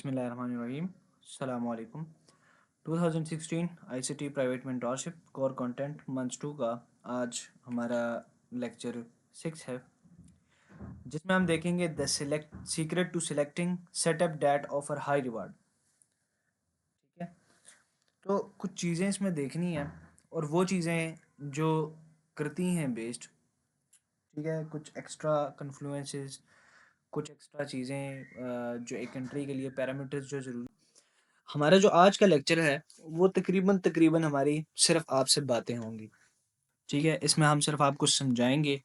बिस्मिल्लाहिर्रहमानिर्रहीम। अस्सलामुअलैकुम। 2016 ICT private mentorship core content month 2 का आज हमारा लेक्चर 6 है, जिसमें हम देखेंगे the select secret to selecting setup that offer high reward. ठीक है, तो कुछ चीज़ें इसमें देखनी है और वो चीज़ें जो करती हैं बेस्ड, ठीक है, कुछ एक्स्ट्रा कन्फ्लुएंसेस, कुछ एक्स्ट्रा चीज़ें जो एक कंट्री के लिए पैरामीटर्स जो ज़रूरी। हमारा जो आज का लेक्चर है वो तकरीबन तकरीबन हमारी सिर्फ आपसे बातें होंगी। ठीक है, इसमें हम सिर्फ आपको समझाएंगे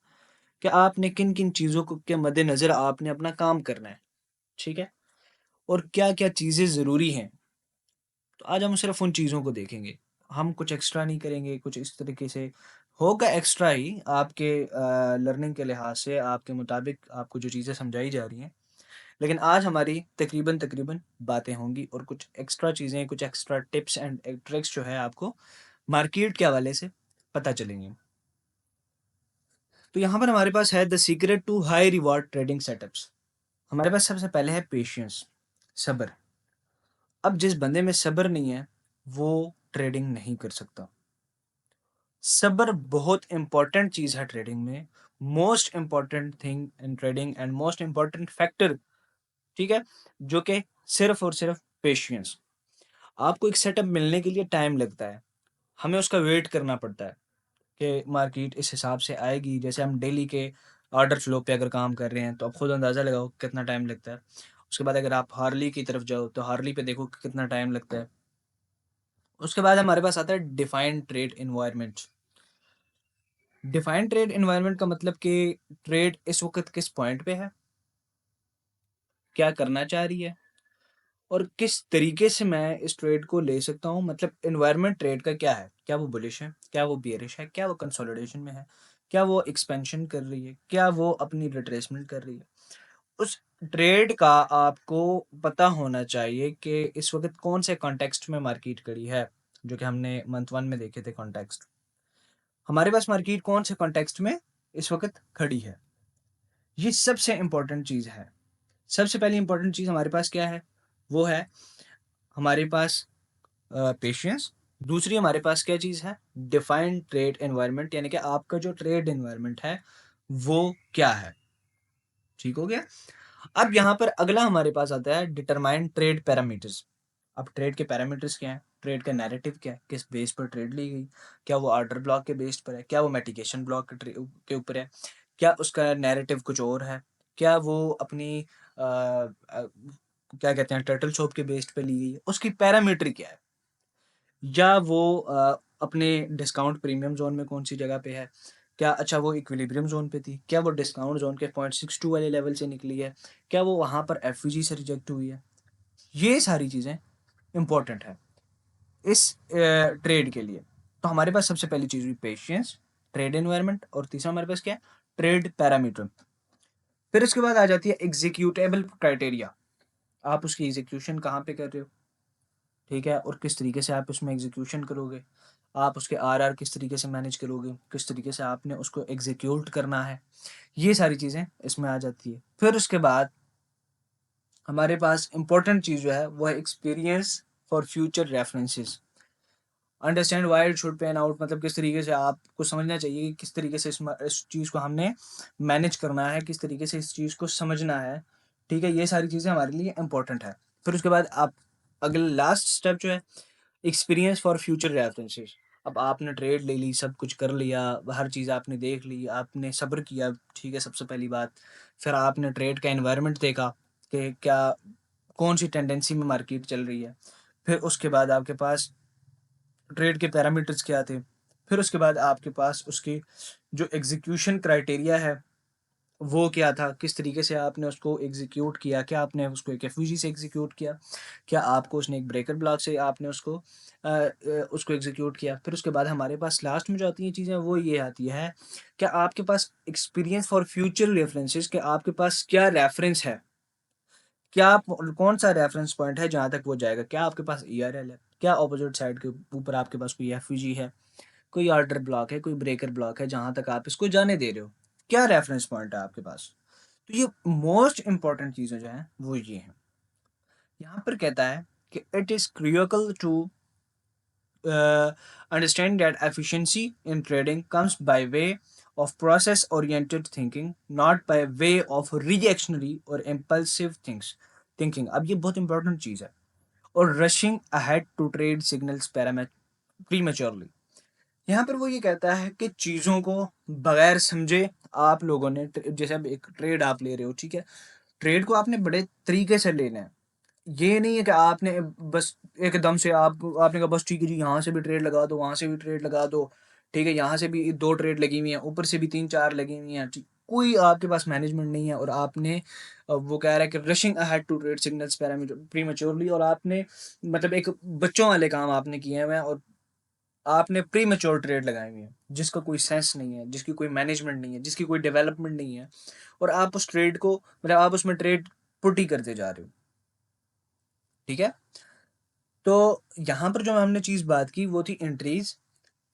कि आपने किन किन चीज़ों को के मद्देनज़र आपने अपना काम करना है। ठीक है, और क्या क्या चीज़ें ज़रूरी हैं। तो आज हम सिर्फ उन चीज़ों को देखेंगे, हम कुछ एक्स्ट्रा नहीं करेंगे। कुछ इस तरीके से होगा एक्स्ट्रा ही आपके लर्निंग के लिहाज से, आपके मुताबिक आपको जो चीज़ें समझाई जा रही हैं। लेकिन आज हमारी तकरीबन तकरीबन बातें होंगी और कुछ एक्स्ट्रा चीज़ें, कुछ एक्स्ट्रा टिप्स एंड ट्रिक्स जो है आपको मार्केट के हवाले से पता चलेंगे। तो यहाँ पर हमारे पास है the secret to high reward trading setups. हमारे पास सबसे पहले है पेशेंस, सब्र। अब जिस बंदे में सब्र नहीं है वो ट्रेडिंग नहीं कर सकता। सब्र बहुत इंपॉर्टेंट चीज़ है ट्रेडिंग में, most important thing in trading and most important factor. ठीक है, जो कि सिर्फ और सिर्फ पेशेंस। आपको एक सेटअप मिलने के लिए टाइम लगता है, हमें उसका वेट करना पड़ता है कि मार्केट इस हिसाब से आएगी। जैसे हम डेली के ऑर्डर फ्लो पे अगर काम कर रहे हैं तो आप खुद अंदाज़ा लगाओ कितना टाइम लगता है। उसके बाद अगर आप हार्ली की तरफ जाओ तो हार्ली पे देखो कि कितना टाइम लगता है। उसके बाद हमारे पास आता है defined trade environment. Defined trade environment का मतलब कि ट्रेड इस वक्त किस पॉइंट पे है, क्या करना चाह रही है और किस तरीके से मैं इस ट्रेड को ले सकता हूँ। मतलब एनवायरनमेंट ट्रेड का क्या है, क्या वो बुलिश है, क्या वो बियरिश है, क्या वो कंसोलिडेशन में है, क्या वो एक्सपेंशन कर रही है, क्या वो अपनी रिट्रेसमेंट कर रही है। उस ट्रेड का आपको पता होना चाहिए कि इस वक्त कौन से कॉन्टेक्स्ट में मार्केट खड़ी है, जो कि हमने मंथ 1 में देखे थे कॉन्टेक्स्ट। हमारे पास मार्केट कौन से कॉन्टेक्स्ट में इस वक्त खड़ी है, ये सबसे इंपॉर्टेंट चीज़ है। सबसे पहली इंपॉर्टेंट चीज़ हमारे पास क्या है, वो है हमारे पास पेशेंस। दूसरी हमारे पास क्या चीज़ है, डिफाइंड ट्रेड एनवायरनमेंट, यानी कि आपका जो ट्रेड एनवायरनमेंट है वो क्या है। ठीक हो गया। अब यहाँ पर अगला हमारे पास आता है डिटरमाइन ट्रेड पैरामीटर्स। अब ट्रेड के पैरामीटर्स क्या है, ट्रेड का नैरेटिव क्या है, किस बेस पर ट्रेड ली गई, क्या वो ऑर्डर ब्लॉक के बेस पर है, क्या वो मिटिगेशन ब्लॉक के ऊपर है, क्या उसका नैरेटिव कुछ और है, क्या वो अपनी क्या कहते हैं टर्टल शॉप के बेस पे ली गई है, उसकी पैरामीटर क्या है, या वो अपने डिस्काउंट प्रीमियम ज़ोन में कौन-सी जगह पे है? क्या अच्छा वो इक्विलिब्रियम ज़ोन पे थी? क्या वो डिस्काउंट ज़ोन के 0.62 वाले लेवल से निकली है? क्या वो वहाँ पर एफवीजी से रिजेक्ट हुई है? ये सारी चीज़ें इम्पोर्टेंट है इस ट्रेड के लिए। तो हमारे पास सबसे पहली चीज़ हुई पेशेंस, ट्रेड एनवायरनमेंट, और तीसरा हमारे पास क्या है? Trade parameter. फिर उसके बाद आ जाती है एग्जीक्यूटेबल क्राइटेरिया। आप उसकी एग्जीक्यूशन कहाँ पे कर रहे हो? ठीक है, और किस तरीके से आप उसमें एग्जीक्यूशन करोगे, आप उसके आरआर किस तरीके से मैनेज करोगे, किस तरीके से आपने उसको एग्जीक्यूट करना है, ये सारी चीज़ें इसमें आ जाती है। फिर उसके बाद हमारे पास इंपॉर्टेंट चीज़ जो है वो है experience for future references. Understand why it should pan out, मतलब किस तरीके से आपको समझना चाहिए कि किस तरीके से इस चीज़ को हमने मैनेज करना है, किस तरीके से इस चीज़ को समझना है। ठीक है, ये सारी चीज़ें हमारे लिए इंपॉर्टेंट है। फिर उसके बाद आप अगला लास्ट स्टेप जो है एक्सपीरियंस फॉर फ्यूचर रेफरेंसेस। अब आपने ट्रेड ले ली, सब कुछ कर लिया, हर चीज़ आपने देख ली, आपने सब्र किया, ठीक है, सबसे पहली बात। फिर आपने ट्रेड का एनवायरनमेंट देखा कि क्या कौन सी टेंडेंसी में मार्केट चल रही है। फिर उसके बाद आपके पास ट्रेड के पैरामीटर्स क्या थे। फिर उसके बाद आपके पास उसकी जो एग्जीक्यूशन क्राइटेरिया है वो क्या था, किस तरीके से आपने उसको एग्जीक्यूट किया, क्या आपने उसको एक एफवीजी से एग्जीक्यूट किया, क्या आपको उसने एक ब्रेकर ब्लॉक से आपने उसको एग्जीक्यूट किया। फिर उसके बाद हमारे पास लास्ट में जो आती हैं चीज़ें वो ये आती है, क्या आपके पास एक्सपीरियंस फॉर फ्यूचर रेफरेंसेस, कि आपके पास क्या रेफरेंस है, क्या आप कौन सा रेफरेंस पॉइंट है जहाँ तक वो जाएगा, क्या आपके पास ईआरएल है, क्या अपोजिट साइड के ऊपर आपके पास कोई एफवीजी है, कोई ऑर्डर ब्लॉक है, कोई ब्रेकर ब्लॉक है जहाँ तक आप इसको जाने दे रहे हो, क्या रेफरेंस पॉइंट है आपके पास। तो ये मोस्ट इंपॉर्टेंट चीज़ें जो हैं वो ये हैं। यहाँ पर कहता है कि it is critical to understand that efficiency in trading comes by way of process oriented thinking, not by way of reactionary or impulsive things thinking. अब ये बहुत इंपॉर्टेंट चीज़ है। और rushing ahead to trade signals prematurely, यहाँ पर वो ये कहता है कि चीज़ों को बगैर समझे आप लोगों ने जैसे अब एक ट्रेड आप ले रहे हो, ठीक है, ट्रेड को आपने बड़े तरीके से लेना है। ये नहीं है कि आपने बस एकदम से आपने कहा बस ठीक है जी, यहाँ से भी ट्रेड लगा दो, वहाँ से भी ट्रेड लगा दो, ठीक है, यहाँ से भी 2 ट्रेड लगी हुई हैं, ऊपर से भी 3-4 लगी हुई हैं, ठीक। कोई आपके पास मैनेजमेंट नहीं है और आपने वो कह रहा है कि rushing ahead to trade signals prematurely, और आपने मतलब एक बच्चों वाले काम आपने किए हुए हैं और आपने प्रीमेच्योर ट्रेड लगाई हुई है, जिसका कोई सेंस नहीं है, जिसकी कोई मैनेजमेंट नहीं है, जिसकी कोई डेवलपमेंट नहीं है, और आप उस ट्रेड को मतलब आप उसमें ट्रेड पुट ही करते जा रहे हो, ठीक है। तो यहाँ पर जो हमने चीज़ बात की वो थी एंट्रीज,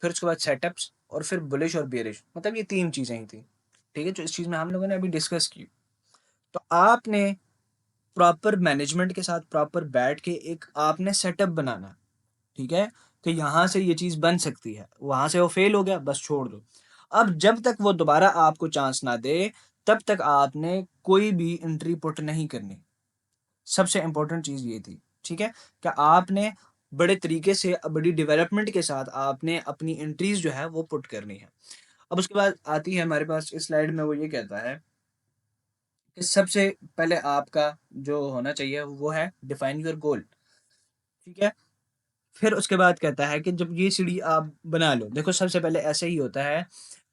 फिर उसके बाद सेटअप्स, और फिर बुलिश और बेरिश, मतलब ये 3 चीज़ें ही थी, ठीक है, जो इस चीज़ में हम लोगों ने अभी डिस्कस की। तो आपने प्रॉपर मैनेजमेंट के साथ प्रॉपर बैठ के एक आपने सेटअप बनाना है, ठीक है, कि यहाँ से ये चीज़ बन सकती है, वहाँ से वो फेल हो गया बस छोड़ दो। अब जब तक वो दोबारा आपको चांस ना दे, तब तक आपने कोई भी एंट्री पुट नहीं करनी। सबसे इम्पोर्टेंट चीज़ ये थी, ठीक है? कि आपने बड़े तरीके से बड़ी डेवलपमेंट के साथ आपने अपनी एंट्रीज़ जो है वो पुट करनी है। अब उसके बाद आती है हमारे पास इस स्लाइड में, वो ये कहता है कि सबसे पहले आपका जो होना चाहिए वो है डिफाइन योर गोल, ठीक है? फिर उसके बाद कहता है कि जब ये सीढ़ी आप बना लो, देखो सबसे पहले ऐसे ही होता है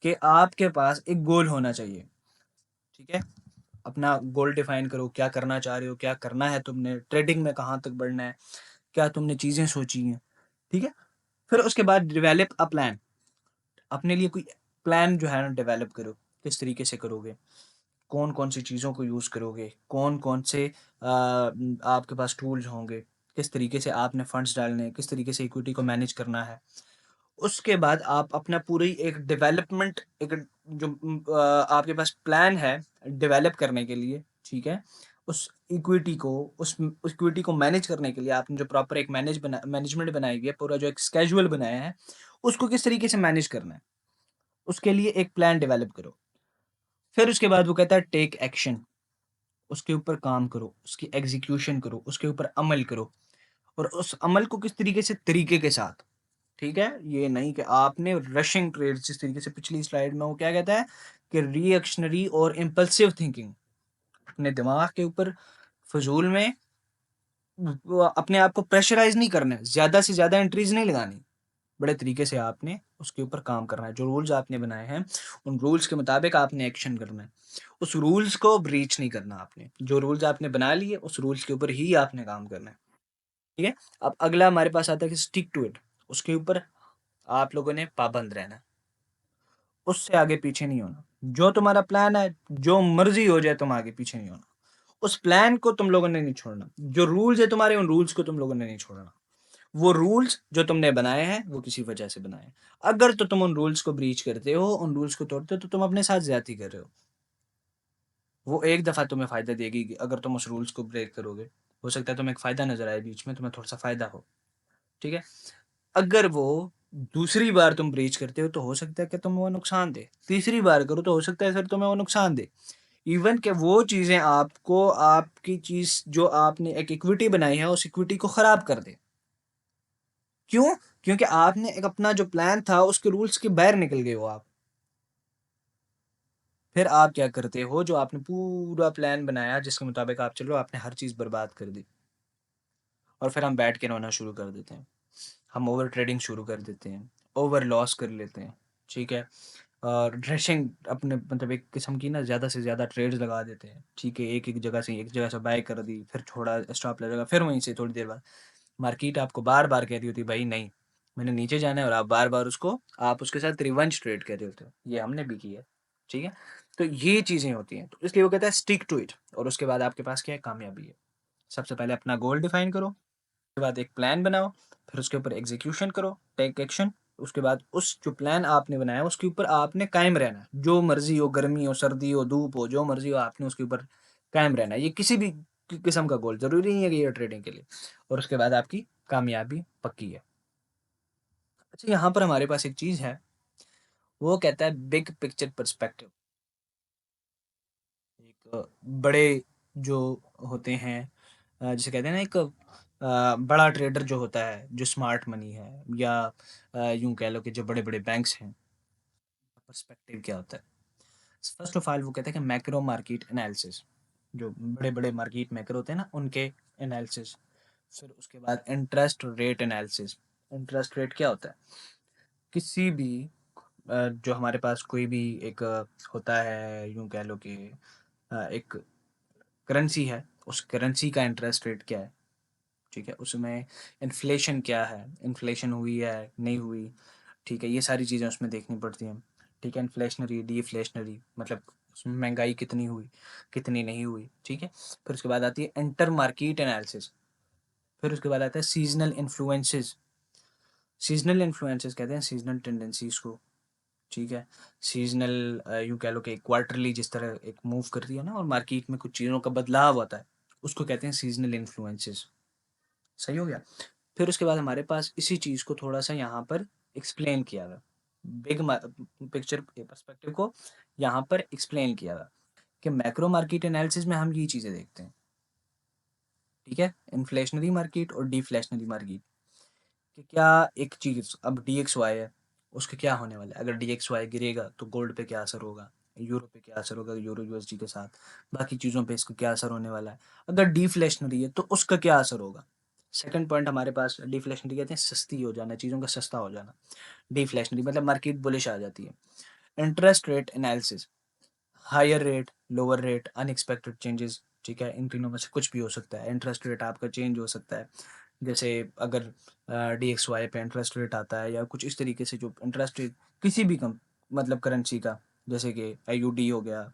कि आपके पास एक गोल होना चाहिए, ठीक है? अपना गोल डिफाइन करो, क्या करना चाह रहे हो, क्या करना है तुमने, ट्रेडिंग में कहाँ तक बढ़ना है, क्या तुमने चीज़ें सोची हैं, ठीक है? फिर उसके बाद डेवलप अ प्लान, अपने लिए कोई प्लान जो है ना डेवलप करो, किस तरीके से करोगे, कौन-कौन सी चीज़ों को यूज़ करोगे, कौन-कौन से आपके पास टूल्स होंगे, किस तरीके से आपने फंड्स डालने हैं, किस तरीके से इक्विटी को मैनेज करना है। उसके बाद आप अपना पूरी एक डेवलपमेंट एक जो आपके पास प्लान है डेवलप करने के लिए, ठीक है? उस इक्विटी को उस इक्विटी को मैनेज करने के लिए आपने जो प्रॉपर एक मैनेजमेंट बनाई हुई है, पूरा जो एक स्केड्यूल बनाया है, उसको किस तरीके से मैनेज करना है, उसके लिए एक प्लान डेवलप करो। फिर उसके बाद वो कहता है टेक एक्शन, उसके ऊपर काम करो, उसकी एग्ज़ीक्यूशन करो, उसके ऊपर अमल करो, और उस अमल को किस तरीके से तरीके के साथ, ठीक है? ये नहीं कि आपने रशिंग ट्रेड्स, जिस तरीके से पिछली स्लाइड में वो क्या कहता है कि रिएक्शनरी और इम्पल्सिव थिंकिंग, अपने दिमाग के ऊपर फ़िज़ूल में वो अपने आप को प्रेशराइज़ नहीं करना है, ज़्यादा से ज़्यादा एंट्रीज़ नहीं लगानी। बड़े तरीके से आपने उसके ऊपर काम करना है। जो रूल्स आपने बनाए हैं, उन रूल्स के मुताबिक आपने एक्शन करना है। उस रूल्स को ब्रीच नहीं करना आपने। जो रूल्स आपने बना लिए, उस रूल्स के ऊपर ही आपने काम करना है। ठीक है? अब अगला हमारे पास आता है कि स्टिक टू इट। उसके ऊपर आप लोगों ने पाबंद रहना है। उससे आगे पीछे नहीं होना। जो तुम्हारा प्लान है, जो मर्ज़ी हो जाए, तुम आगे पीछे नहीं होना। उस प्लान को तुम लोगों ने नहीं छोड़ना। जो रूल्स है तुम्हारे, उन रूल्स को तुम लोगों ने नहीं छोड़ना। वो रूल्स जो तुमने बनाए हैं, वो किसी वजह से बनाए हैं। अगर तो तुम उन रूल्स को ब्रीच करते हो, उन रूल्स को तोड़ते हो, तो तुम अपने साथ ज़्यादती कर रहे हो। वो एक दफ़ा तुम्हें फ़ायदा देगी कि अगर तुम उस रूल्स को ब्रेक करोगे। हो सकता है तुम्हें एक फ़ायदा नज़र आए बीच में, तुम्हें थोड़ा-सा फ़ायदा हो, ठीक है? अगर वो दूसरी बार तुम ब्रीच करते हो, तो हो सकता है कि तुम्हें वो नुकसान दे। तीसरी बार करो तो हो सकता है फिर तुम्हें वो नुकसान दे। इवन कि वो चीज़ें आपको आपकी चीज़ जो आपने एक इक्विटी बनाई है, उस इक्विटी को ख़राब कर दे। क्यों? क्योंकि आपने एक अपना जो प्लान था, उसके रूल्स के बाहर निकल गए हो आप। फिर आप क्या करते हो, जो आपने पूरा प्लान बनाया जिसके मुताबिक आप चल रहे हो, आपने हर चीज़ बर्बाद कर दी, और फिर हम बैठ के रोना शुरू कर देते हैं। हम ओवर ट्रेडिंग शुरू कर देते हैं, ओवर लॉस कर लेते हैं, ठीक है? और ड्रेसिंग अपने मतलब एक किस्म की ना ज़्यादा से ज़्यादा ट्रेड्स लगा देते हैं, ठीक है? एक जगह से बाय कर दी, फिर छोड़ा, स्टॉप लगेगा, फिर वहीं से थोड़ी देर बाद मार्केट आपको बार-बार कह रही होती है, भाई नहीं, मैंने नीचे जाना है, और आप बार-बार उसको आप उसके साथ रिवंज ट्रेड कर रहे होते हो। ये हमने भी की है, ठीक है? तो ये चीज़ें होती हैं, तो इसलिए वो कहता है स्टिक टू इट, और उसके बाद आपके पास क्या है, कामयाबी है। सबसे पहले अपना गोल डिफाइन करो, उसके बाद एक प्लान बनाओ, फिर उसके ऊपर एग्जीक्यूशन करो, टेक एक्शन। उसके बाद उस जो प्लान आपने बनाया उसके ऊपर आपने कायम रहना है। जो मर्ज़ी हो, गर्मी हो, सर्दी हो, धूप हो, जो मर्ज़ी हो, आपने उसके ऊपर कायम रहना है। ये किसी भी किस्म का गोल, ज़रूरी नहीं है कि ये ट्रेडिंग के लिए, और उसके बाद आपकी कामयाबी पक्की है। अच्छा, यहाँ पर हमारे पास एक चीज़ है, वो कहता है बिग पिक्चर पर्सपेक्टिव। एक बड़े जो होते हैं, जिसे कहते हैं ना, एक बड़ा ट्रेडर जो होता है, जो स्मार्ट मनी है, या यूँ कह लो कि जो बड़े-बड़े बैंक्स हैं, पर्सपेक्टिव क्या होता है? फर्स्ट ऑफ ऑल वो कहते हैं कि मैक्रो मार्केट एनालिसिस, जो बड़े-बड़े मार्केट मेकर होते हैं ना, उनके एनालिसिस। फिर उसके बाद interest rate analysis. Interest rate क्या होता है? किसी भी जो हमारे पास कोई भी एक होता है, यूँ कह लो कि एक करेंसी है, उस करेंसी का इंटरेस्ट रेट क्या है, ठीक है? उसमें इन्फ्लेशन क्या है, इन्फ्लेशन हुई है, नहीं हुई, ठीक है? ये सारी चीज़ें उसमें देखनी पड़ती हैं, ठीक है? इन्फ्लेशनरी, डिफ्लेशनरी, मतलब उसमें महँगाई कितनी हुई, कितनी नहीं हुई, ठीक है? फिर उसके बाद आती है इंटर मार्केट एनालिसिस। फिर उसके बाद आता है सीज़नल इन्फ्लुएंसेस। सीज़नल इन्फ्लुएंसेस कहते हैं सीज़नल टेंडेंसीज़ को, ठीक है? सीज़नल यूँ कह लो कि क्वार्टरली जिस तरह एक मूव करती है ना, और मार्केट में कुछ चीज़ों का बदलाव आता है, उसको कहते हैं सीज़नल इन्फ्लुएंसेस। सही हो गया? फिर उसके बाद हमारे पास इसी चीज़ को थोड़ा-सा यहाँ पर एक्सप्लेन किया हुआ है। बिग मा पिक्चर के पर्सपेक्टिव को यहाँ पर एक्सप्लेन किया हुआ है कि मैक्रो मार्केट एनालिसिस में हम ये चीज़ें देखते हैं, ठीक है? इन्फ्लेशनरी मार्केट और डिफ्लेशनरी मार्केट, कि क्या एक चीज़ अब डीएक्सवाई है, उसका क्या होने वाला है? अगर डीएक्सवाई गिरेगा तो गोल्ड पे क्या असर होगा? यूरो पे क्या असर होगा, यूरो यूएसडी के साथ? बाकी चीज़ों पे इसका क्या असर होने वाला है? अगर डिफ्लेशनरी है तो उसका क्या असर होगा? सेकंड पॉइंट हमारे पास डिफ्लेशनरी कहते हैं सस्ती हो जाना, चीज़ों का सस्ता हो जाना। डिफ्लेशनरी मतलब मार्केट बुलिश आ जाती है। Interest rate analysis, higher rate, lower rate, unexpected changes, ठीक है? इन तीनों में से कुछ भी हो सकता है। इंटरेस्ट रेट आपका चेंज हो सकता है, जैसे अगर डीएक्सवाई पे इंटरेस्ट रेट आता है, या कुछ इस तरीके से जो इंटरेस्ट रेट किसी भी कम मतलब करेंसी का, जैसे कि आईयूडी हो गया,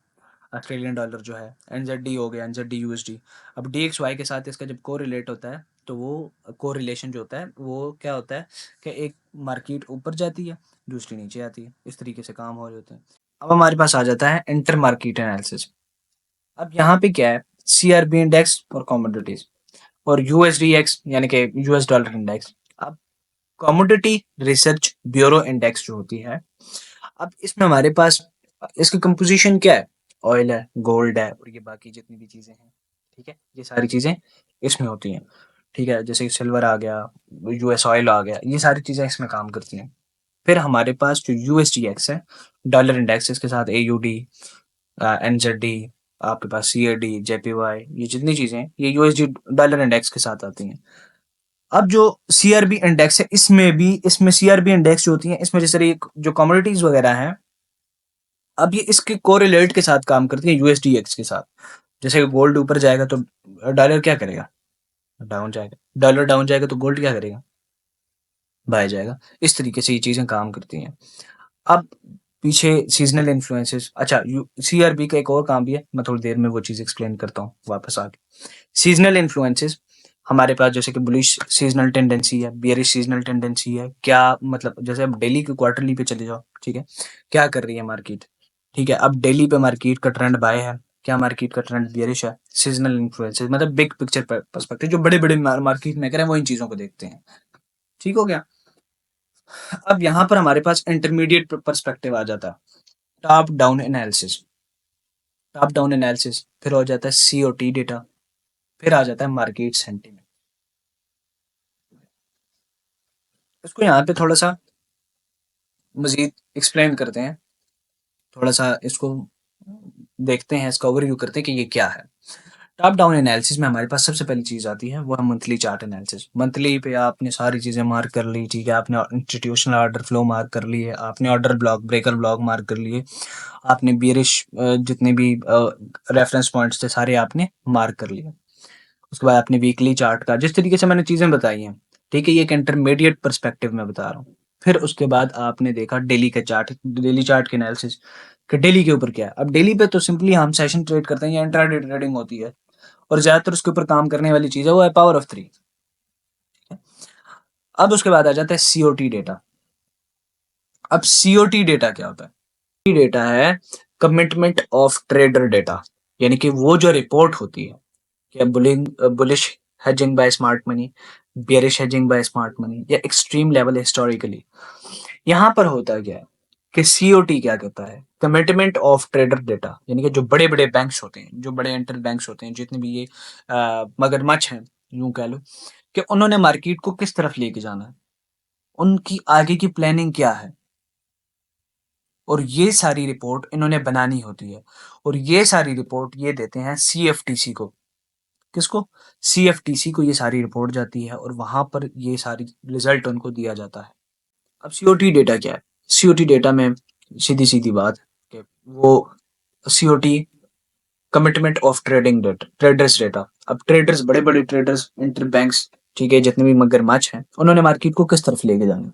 ऑस्ट्रेलियन डॉलर जो है, एनजेडी हो गया, एनजेडी यूएसडी। अब डीएक्सवाई के साथ इसका जब कोरिलेट होता है, तो वो कोरिलेशन जो होता है वो क्या होता है कि एक मार्केट ऊपर जाती है, दूसरी नीचे आती है, इस तरीके से काम हो रहे होते हैं। अब हमारे पास आ जाता है इंटर मार्केट एनालिसिस। अब यहाँ पे क्या है, सीआरबी इंडेक्स और कमोडिटीज, और यूएसडीएक्स यानी कि यूएस डॉलर इंडेक्स। अब कमोडिटी रिसर्च ब्यूरो इंडेक्स जो होती है, अब इसमें हमारे पास इसकी कंपोजिशन क्या है, ऑयल है, गोल्ड है, और ये बाकी जितनी भी चीज़ें हैं, ठीक है? ये सारी चीज़ें इसमें होती हैं, ठीक है? जैसे सिल्वर आ गया, यूएस ऑयल आ गया, ये सारी चीज़ें इसमें काम करती हैं। फिर हमारे पास जो यूएसडीएक्स है, डॉलर इंडेक्स, इसके साथ एयूडी, एनजेडी, आपके पास सीएडी, जेपीवाई, ये जितनी चीज़ें हैं ये यूएसडी डॉलर इंडेक्स के साथ आती हैं। अब जो सीआरबी इंडेक्स है, इसमें सीआरबी इंडेक्स जो होती है, इसमें जैसे ये जो कमोडिटीज वगैरह हैं, अब ये इसके कोरिलेट के साथ काम करती है यूएसडीएक्स के साथ। जैसे कि गोल्ड ऊपर जाएगा तो डॉलर क्या करेगा? डाउन जाएगा। डॉलर डाउन जाएगा तो गोल्ड क्या करेगा? बाय जाएगा। इस तरीके से ये चीज़ें काम करती हैं। अब पीछे सीज़नल इन्फ्लुएंसेस, अच्छा सीआरबी का एक और काम भी है, मैं थोड़ी देर में वो चीज़ एक्सप्लेन करता हूँ वापस आके। सीज़नल इन्फ्लुएंसेस हमारे पास जैसे कि बुलिश सीज़नल टेंडेंसी है, बेयरिश सीज़नल टेंडेंसी है। क्या मतलब, जैसे अब डेली के क्वार्टरली पे चले जाओ, ठीक है? क्या कर रही है मार्केट? ठीक है, अब डेली पे मार्केट का ट्रेंड बाय है, क्या मार्केट का ट्रेंड बेयरिश है? सीज़नल इन्फ्लुएंसेस मतलब बिग पिक्चर पर्सपेक्टिव, जो बड़े-बड़े मार्केट मेकर हैं वो इन चीज़ों को देखते हैं। ठीक हो गया? अब यहाँ पर हमारे पास इंटरमीडिएट पर्सपेक्टिव आ जाता है, top down analysis. Top down analysis फिर हो जाता है सीओटी डेटा, फिर आ जाता है मार्केट सेंटीमेंट। इसको यहाँ पे थोड़ा सा मजीद एक्सप्लेन करते हैं, थोड़ा सा इसको देखते हैं, इसका ओवरव्यू करते हैं कि ये क्या है। टॉप डाउन एनालिसिस में हमारे पास सबसे पहली चीज़ आती है, वो है मंथली चार्ट एनालिसिस। मंथली पे आपने सारी चीज़ें मार्क कर ली, ठीक है? आपने इंस्टीट्यूशनल ऑर्डर फ्लो मार्क कर लिए, आपने order block, breaker block mark कर लिए, आपने बियरिश जितने भी रेफरेंस पॉइंट्स थे सारे आपने मार्क कर लिए। उसके बाद आपने वीकली चार्ट का, जिस तरीके से मैंने चीज़ें बताई हैं, ठीक है? ये एक इंटरमीडिएट पर्सपेक्टिव में बता रहा हूँ। फिर उसके बाद आपने देखा डेली का चार्ट, डेली चार्ट की एनालिसिस, कि डेली के ऊपर क्या है। अब डेली पे तो सिंपली हम सेशन ट्रेड करते हैं या इंट्राडे ट्रेडिंग होती है, और ज़्यादातर उसके ऊपर काम करने वाली चीज़ है वो है पावर ऑफ 3। अब उसके बाद आ जाता है सीओटी डेटा। अब सीओटी डेटा क्या होता है? डेटा है कमिटमेंट ऑफ ट्रेडर डेटा, यानी कि वो जो रिपोर्ट होती है क्या bullish hedging by smart money, bearish hedging by smart money, या एक्सट्रीम लेवल हिस्टोरिकली। यहाँ पर होता क्या है कि सीओटी क्या कहता है, कमिटमेंट ऑफ ट्रेडर डेटा, यानी कि जो बड़े बड़े बैंक्स होते हैं, जो बड़े इंटर बैंक्स होते हैं, जितने भी ये मगरमच्छ हैं, यूं कह लो, कि उन्होंने मार्केट को किस तरफ लेके जाना है, उनकी आगे की प्लानिंग क्या है, और ये सारी रिपोर्ट इन्होंने बनानी होती है। और ये सारी रिपोर्ट ये देते हैं सीएफटीसी को। किसको? सीएफटीसी को ये सारी रिपोर्ट जाती है और वहां पर ये सारी रिजल्ट उनको दिया जाता है। अब सीओटी डेटा क्या है? सीओटी डेटा में सीधी सीधी बात कि वो COT commitment of trading data, traders data. अब ट्रेडर्स, बड़े बड़े ट्रेडर्स, इंटर बैंक्स, ठीक है, जितने भी मगरमच्छ हैं, उन्होंने मार्केट को किस तरफ लेके जाना है,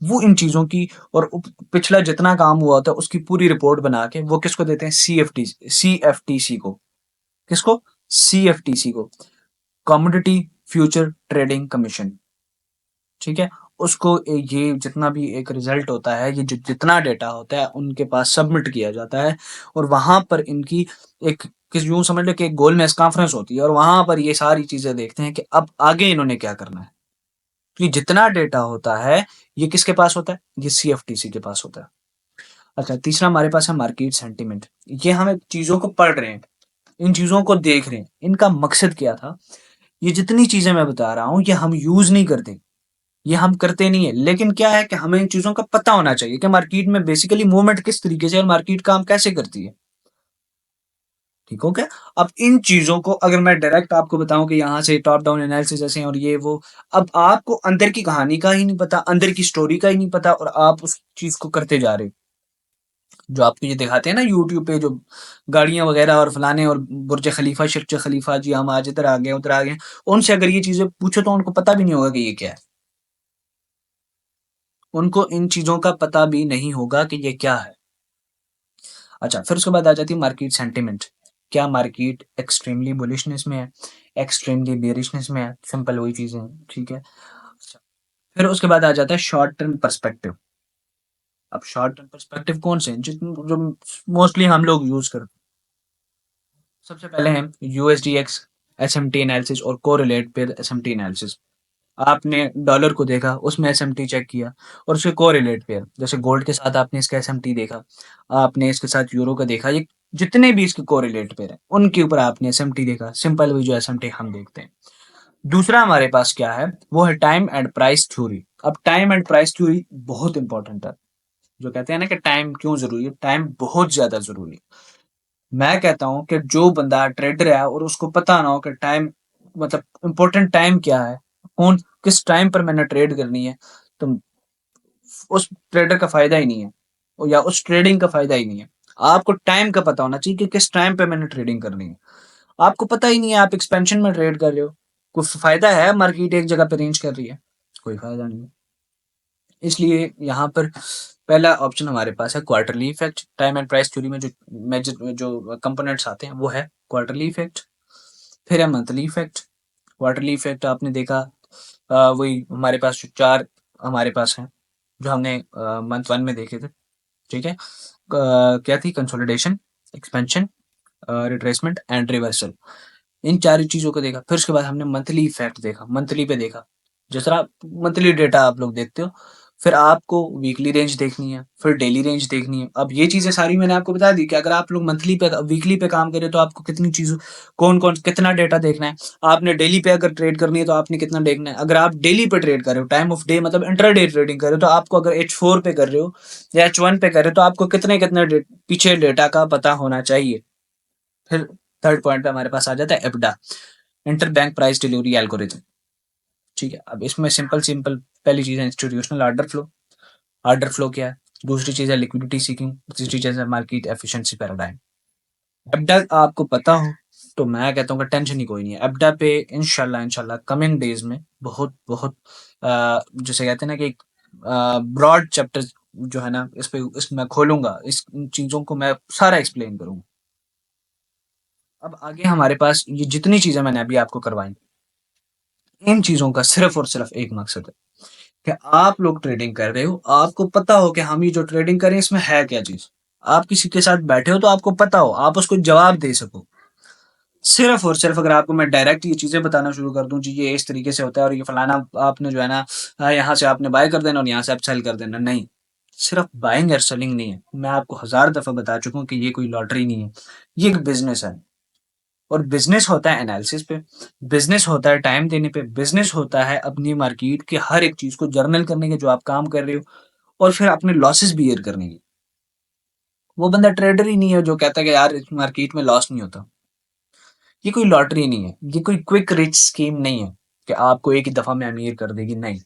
वो इन चीजों की और पिछला जितना काम हुआ होता है उसकी पूरी रिपोर्ट बना के वो किसको देते हैं? सीएफटीसी को। किसको? सीएफटीसी को, कमोडिटी फ्यूचर ट्रेडिंग कमीशन। ठीक है, उसको ये जितना भी एक रिजल्ट होता है, ये जितना डेटा होता है उनके पास सबमिट किया जाता है। और वहां पर इनकी एक, किस यूं समझ लो कि एक गोल मेज कॉन्फ्रेंस होती है और वहां पर ये सारी चीजें देखते हैं कि अब आगे इन्होंने क्या करना है। तो ये जितना डेटा होता है ये किसके पास होता है? ये सीएफटीसी के पास होता है। अच्छा, तीसरा हमारे पास है मार्केट सेंटीमेंट। ये हम चीजों को पढ़ रहे हैं, इन चीजों को देख रहे हैं, इनका मकसद क्या था। ये जितनी चीजें मैं बता रहा हूं ये हम यूज नहीं करते, ये हम करते नहीं है, लेकिन क्या है कि हमें इन चीजों का पता होना चाहिए कि मार्केट में बेसिकली मूवमेंट किस तरीके से और मार्केट काम कैसे करती है। ठीक हो क्या? अब इन चीजों को अगर मैं डायरेक्ट आपको बताऊं कि यहाँ से टॉप डाउन एनालिसिस ऐसे हैं और ये वो, अब आपको अंदर की कहानी का ही नहीं पता, अंदर की स्टोरी का ही नहीं पता, और आप उस चीज को करते जा रहे हो। जो आपको ये दिखाते हैं ना यूट्यूब पे, जो गाड़ियां वगैरह और फलाने और बुर्ज खलीफा, शिर्ज खलीफा, जी हम आज इधर आ गए उधर आ गए, उनसे अगर ये चीजें पूछो तो उनको पता भी नहीं होगा कि ये क्या है। उनको इन चीजों का पता भी नहीं होगा कि ये क्या है। अच्छा, फिर उसके बाद आ जाती है मार्केट सेंटिमेंट। क्या मार्केट एक्सट्रीमली बुलिशनेस में है, एक्सट्रीमली बेरिशनेस में है? सिंपल वही चीजें हैं, ठीक है। अच्छा, फिर उसके बाद आ जाता है शॉर्ट टर्म पर्सपेक्टिव। अब शॉर्ट टर्म पर्सपेक्टिव कौन से हैं जो मोस्टली हम लोग यूज करते हैं? सबसे पहले हैं यूएसडीएक्स एसएमटी एनालिसिस और कोरिलेट पेयर एसएमटी एनालिसिस। आपने डॉलर को देखा, उसमें एसएमटी चेक किया, और उसके कोरिलेट पेयर, जैसे गोल्ड के साथ आपने इसका एसएमटी देखा, आपने इसके साथ यूरो का देखा, ये जितने भी इसके कोरिलेट पेयर हैं उनके ऊपर आपने एसएमटी देखा। सिंपल वही जो एसएमटी हम देखते हैं। दूसरा हमारे पास क्या है, वो है टाइम एंड प्राइस थ्योरी। अब टाइम एंड प्राइस थ्योरी बहुत इंपॉर्टेंट है। जो कहते हैं ना कि टाइम क्यों जरूरी है, टाइम बहुत ज्यादा जरूरी है। मैं कहता हूं कि जो बंदा ट्रेडर है और उसको पता ना हो कि टाइम, मतलब इम्पोर्टेंट टाइम क्या है, कौन किस टाइम पर मैंने ट्रेड करनी है, तो उस ट्रेडर का फायदा ही नहीं है, या उस ट्रेडिंग का फायदा ही नहीं है। आपको टाइम का पता होना चाहिए कि किस टाइम पे मैंने ट्रेडिंग करनी है। आपको पता ही नहीं है, आप एक्सपेंशन में ट्रेड कर रहे हो, कुछ फायदा है? मार्केट एक जगह पे रेंज कर रही है, कोई फायदा नहीं है। इसलिए यहाँ पर पहला ऑप्शन हमारे पास है quarterly effect. Time and price theory में जो मेजर जो कंपोनेंट्स आते हैं वो है क्वार्टरली इफेक्ट, फिर है मंथली इफेक्ट। क्वार्टरली इफेक्ट आपने देखा, वही हमारे पास जो चार हमारे पास हैं, जो हमने मंथ वन में देखे थे। ठीक है, क्या थी? Consolidation, expansion, retracement and reversal. इन चार चीजों को देखा। फिर उसके बाद हमने मंथली इफेक्ट देखा, मंथली पे देखा। जिस तरह मंथली डेटा आप लोग देखते हो, फिर आपको वीकली रेंज देखनी है, फिर डेली रेंज देखनी है। अब ये चीजें सारी मैंने आपको बता दी कि अगर आप लोग मंथली पे वीकली पे काम करें तो आपको कितनी चीजों, कौन कौन कितना डेटा देखना है। आपने डेली पे अगर ट्रेड करनी है तो आपने कितना देखना है। अगर आप डेली पे ट्रेड कर रहे हो, टाइम ऑफ डे मतलब इंट्रा डे ट्रेडिंग कर रहे हो, तो आपको अगर H4 पे कर रहे हो या H1 पे कर रहे हो तो आपको कितने कितने पीछे डेटा का पता होना चाहिए। फिर थर्ड पॉइंट पे हमारे पास आ जाता है IPDA, inter bank price delivery algorithm. ठीक है, अब इसमें सिंपल सिंपल पहली चीज है institutional order flow. Order flow क्या है? दूसरी चीज है लिक्विडिटी सीकिंग, तीसरी चीज है मार्केट एफिशिएंसी पैराडाइम। एप्डा आपको पता हो तो मैं कहता हूँ कि टेंशन ही कोई नहीं है। एप्डा पे इंशाल्लाह इंशाल्लाह कमिंग डेज में बहुत बहुत जैसे कहते हैं ना कि ब्रॉड चैप्टर जो है ना, इस पे मैं खोलूंगा, इस इन चीजों को मैं सारा एक्सप्लेन करूंगा। अब आगे हमारे पास ये जितनी चीजें मैंने अभी आपको करवाई, इन चीजों का सिर्फ और सिर्फ एक मकसद है कि आप लोग ट्रेडिंग कर रहे हो, आपको पता हो कि हम ये जो ट्रेडिंग करें इसमें है क्या चीज। आप किसी के साथ बैठे हो तो आपको पता हो, आप उसको जवाब दे सको। सिर्फ और सिर्फ अगर आपको मैं डायरेक्ट ये चीज़ें बताना शुरू कर दूँ जी, ये इस तरीके से होता है और ये फलाना आपने जो है ना यहाँ से आपने बाय कर देना और यहाँ से आप सेल कर देना, नहीं। सिर्फ बाइंग और सेलिंग नहीं है। मैं आपको हज़ार दफ़ा बता चुका हूँ कि ये कोई लॉटरी नहीं है, ये एक बिज़नेस है। और बिज़नेस होता है एनालिसिस पे, बिज़नेस होता है टाइम देने पे, बिज़नेस होता है अपनी मार्केट के हर एक चीज़ को जर्नल करने के जो आप काम कर रहे हो और फिर अपने लॉसेस बियर करने की। वो बंदा ट्रेडर ही नहीं है जो कहता है कि यार इस मार्केट में लॉस नहीं होता। ये कोई लॉटरी नहीं है, ये कोई क्विक रिच स्कीम नहीं है कि आपको एक ही दफ़ा में अमीर कर देगी, नहीं।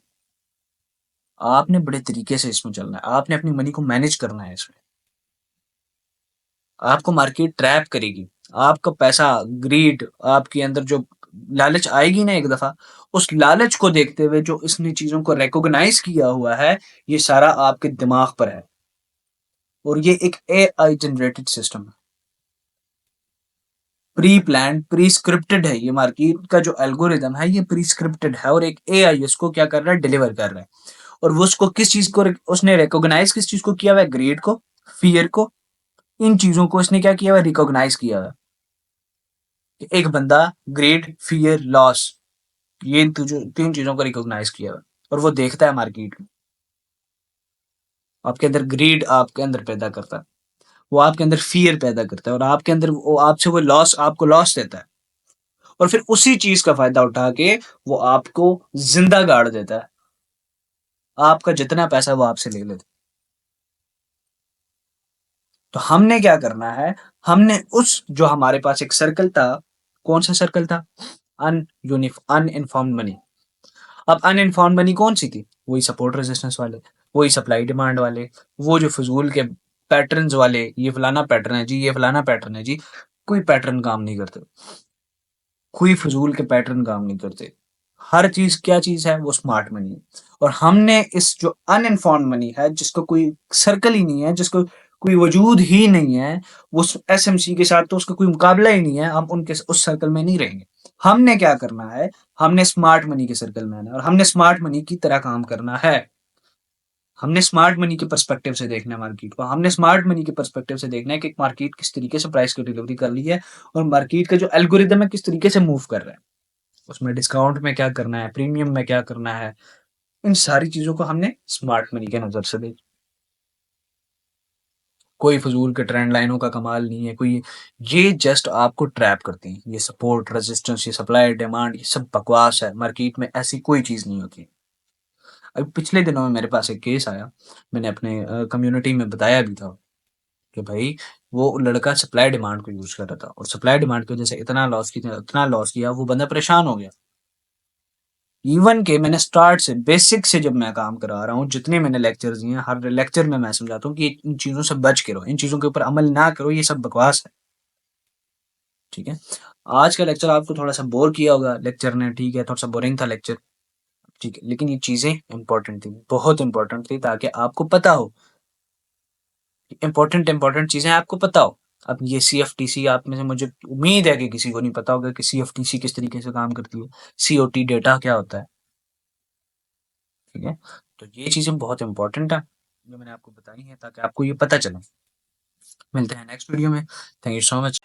आपने बड़े तरीके से इसमें चलना है, आपने अपनी मनी को मैनेज करना है इसमें। आपको मार्केट ट्रैप करेगी, आपका पैसा ग्रीड आपके अंदर जो लालच आएगी ना एक दफ़ा, उस लालच को देखते हुए जो इसने चीज़ों को रिकॉग्नाइज़ किया हुआ है, ये सारा आपके दिमाग पर है और ये एक एआई जनरेटेड सिस्टम है। प्री प्लान्ड, प्री स्क्रिप्टेड है ये मार्केट का जो एल्गोरिदम है ये प्री स्क्रिप्टेड है और एक एआई इसको क्या कर रहा है डिलीवर कर रहा है और वो उसको किस चीज को उसने रिकॉग्नाइज किस चीज को किया हुआ है ग्रेड को फियर को इन चीजों को इसने क्या किया हुआ है रिकॉग्नाइज किया हुआ है कि एक बंदा ग्रेड फियर लॉस ये तीन चीजों को रिकॉग्नाइज किया हुआ है और वो देखता है मार्केट में आपके अंदर ग्रीड आपके अंदर पैदा करता है वो आपके अंदर फियर पैदा करता है और आपके अंदर वो आपसे वो लॉस आपको लॉस देता है और फिर उसी चीज का फायदा उठा के वो आपको जिंदा गाड़ देता है आपका जितना पैसा वो आपसे ले लेता है तो हमने क्या करना है हमने उस जो हमारे पास एक सर्कल था कौन सा सर्कल था अनइन्फॉर्म्ड मनी अब अनइन्फॉर्म्ड मनी कौन सी थी वही सपोर्ट रेजिस्टेंस वाले वही सप्लाई डिमांड वाले वो जो फजूल के पैटर्न्स वाले ये फलाना पैटर्न है जी ये फलाना पैटर्न है जी कोई पैटर्न काम नहीं करते कोई फजूल के पैटर्न काम नहीं करते हर चीज क्या चीज है वो स्मार्ट मनी है और हमने इस जो अनइन्फॉर्म्ड मनी है जिसको कोई सर्कल ही नहीं है जिसको कोई वजूद ही नहीं है वो एसएमसी के साथ तो उसका कोई मुकाबला ही नहीं है हम उनके उस सर्कल में नहीं रहेंगे हमने क्या करना है हमने स्मार्ट मनी के सर्कल में आना है और हमने स्मार्ट मनी की तरह काम करना है हमने स्मार्ट मनी के पर्सपेक्टिव से देखना है मार्केट को हमने स्मार्ट मनी के पर्सपेक्टिव से देखना है कि मार्केट किस तरीके से प्राइस की डिलीवरी कर रही है और मार्केट का जो एल्गोरिदम है किस तरीके से मूव कर रहा है उसमें डिस्काउंट में क्या करना है प्रीमियम में क्या करना है इन सारी चीजों को हमने स्मार्ट मनी के नजर से देखा कोई फजूल के ट्रेंड लाइनों का कमाल नहीं है कोई ये जस्ट आपको ट्रैप करती हैं ये सपोर्ट रेजिस्टेंस ये सप्लाई डिमांड ये सब बकवास है मार्केट में ऐसी कोई चीज नहीं होती अभी पिछले दिनों में मेरे पास एक केस आया मैंने अपने कम्युनिटी में बताया भी था कि भाई वो लड़का सप्लाई डिमांड को यूज कर रहा था और सप्लाई डिमांड की वजह से इतना लॉस किया वो बंदा परेशान हो गया इवन के मैंने स्टार्ट से बेसिक से जब मैं काम करा रहा हूँ जितने मैंने लेक्चर्स दिए हैं हर लेक्चर में मैं समझाता हूँ कि इन चीज़ों से बच के रहो इन चीज़ों के ऊपर अमल ना करो ये सब बकवास है ठीक है आज का लेक्चर आपको थोड़ा सा बोर किया होगा लेक्चर ने ठीक है थोड़ा सा बोरिंग था लेक्चर ठीक है लेकिन ये चीज़ें इंपॉर्टेंट थी बहुत इंपॉर्टेंट थी ताकि आपको पता हो इंपॉर्टेंट चीज़ें आपको पता हो अब ये CFTC आप में से मुझे उम्मीद है कि किसी को नहीं पता होगा कि CFTC किस तरीके से काम करती है COT डेटा क्या होता है ठीक है तो ये चीजें बहुत इंपॉर्टेंट है जो मैंने आपको बताई है ताकि आपको ये पता चले मिलते हैं नेक्स्ट वीडियो में थैंक यू सो मच